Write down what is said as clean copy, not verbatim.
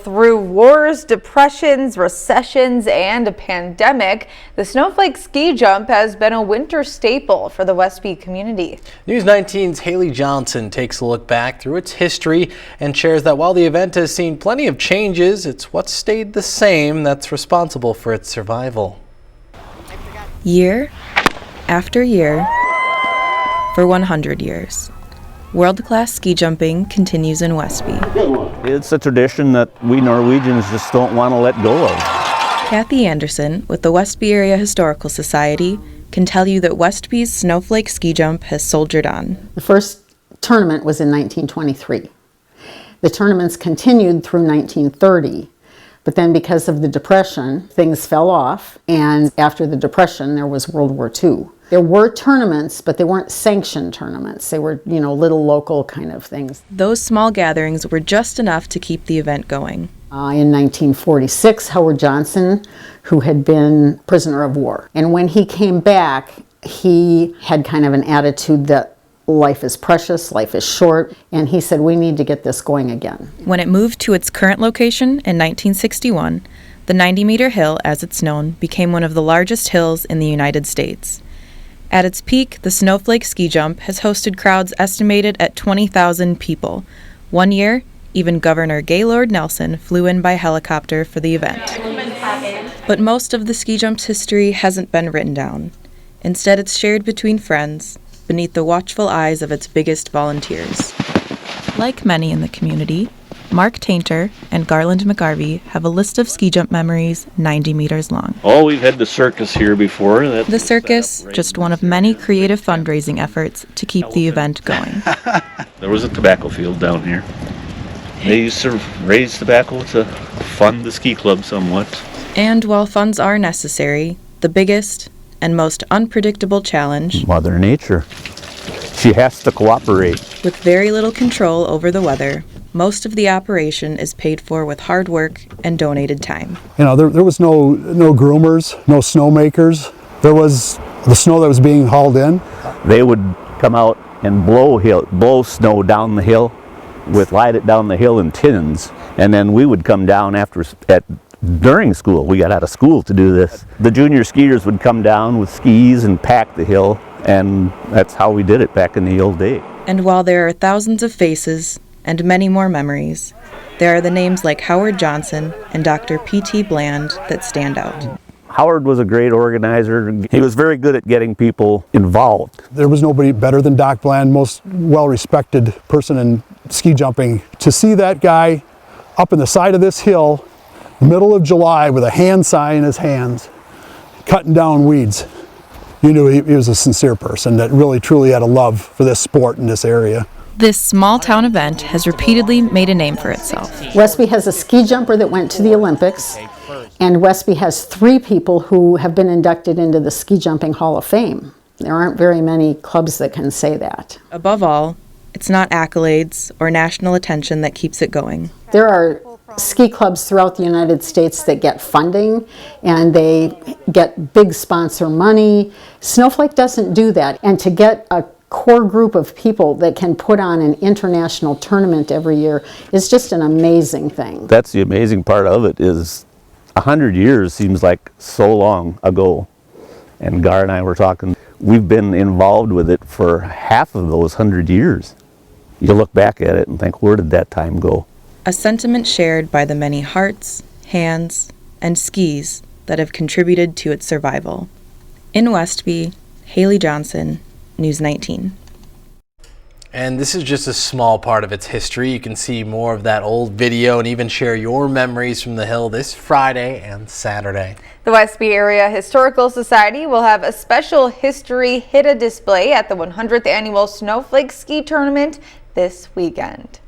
through wars, depressions, recessions, and a pandemic, the Snowflake Ski Jump has been a winter staple for the Westby community. News 19's Haley Johnson takes a look back through its history and shares that while the event has seen plenty of changes, it's what stayed the same that's responsible for its survival. Year after year, for 100 years. World-class ski jumping continues in Westby. It's a tradition that we Norwegians just don't want to let go of. Kathy Anderson with the Westby Area Historical Society can tell you that Westby's Snowflake Ski Jump has soldiered on. The first tournament was in 1923. The tournaments continued through 1930, but then because of the Depression, things fell off, and after the Depression, there was World War II. There were tournaments, but they weren't sanctioned tournaments. They were, little local kind of things. Those small gatherings were just enough to keep the event going. In 1946, Howard Johnson, who had been prisoner of war, and when he came back, he had kind of an attitude that life is precious, life is short, and he said, we need to get this going again. When it moved to its current location in 1961, the 90-meter hill, as it's known, became one of the largest hills in the United States. At its peak, the Snowflake Ski Jump has hosted crowds estimated at 20,000 people. One year, even Governor Gaylord Nelson flew in by helicopter for the event. But most of the ski jump's history hasn't been written down. Instead, it's shared between friends, beneath the watchful eyes of its biggest volunteers. Like many in the community, Mark Tainter and Garland McGarvey have a list of ski jump memories 90 meters long. Oh, we've had the circus here before. The circus, just one of many creative fundraising efforts to keep the event going. There was a tobacco field down here. They used to raise tobacco to fund the ski club somewhat. And while funds are necessary, the biggest and most unpredictable challenge, Mother Nature. She has to cooperate. With very little control over the weather, most of the operation is paid for with hard work and donated time. There was no groomers, no snowmakers. There was the snow that was being hauled in. They would come out and blow snow down the hill, light it down the hill in tins, and then we would come down during school. We got out of school to do this. The junior skiers would come down with skis and pack the hill, and that's how we did it back in the old day. And while there are thousands of faces and many more memories, there are the names like Howard Johnson and Dr. P.T. Bland that stand out. Howard was a great organizer. He was very good at getting people involved. There was nobody better than Doc Bland, most well-respected person in ski jumping. To see that guy up in the side of this hill, middle of July, with a hand sign in his hands, cutting down weeds, you knew he was a sincere person that really truly had a love for this sport in this area. This small town event has repeatedly made a name for itself. Westby has a ski jumper that went to the Olympics, and Westby has 3 people who have been inducted into the Ski Jumping Hall of Fame. There aren't very many clubs that can say that. Above all, it's not accolades or national attention that keeps it going. There are ski clubs throughout the United States that get funding and they get big sponsor money. Snowflake doesn't do that, and to get a core group of people that can put on an international tournament every year is just an amazing thing. That's the amazing part of it, is 100 years seems like so long ago. And Gar and I were talking, we've been involved with it for half of those 100 years. You look back at it and think, where did that time go? A sentiment shared by the many hearts, hands, and skis that have contributed to its survival. In Westby, Haley Johnson, News 19. And this is just a small part of its history. You can see more of that old video and even share your memories from the hill this Friday and Saturday. The Westby Area Historical Society will have a special history hit-a display at the 100th annual Snowflake Ski Tournament this weekend.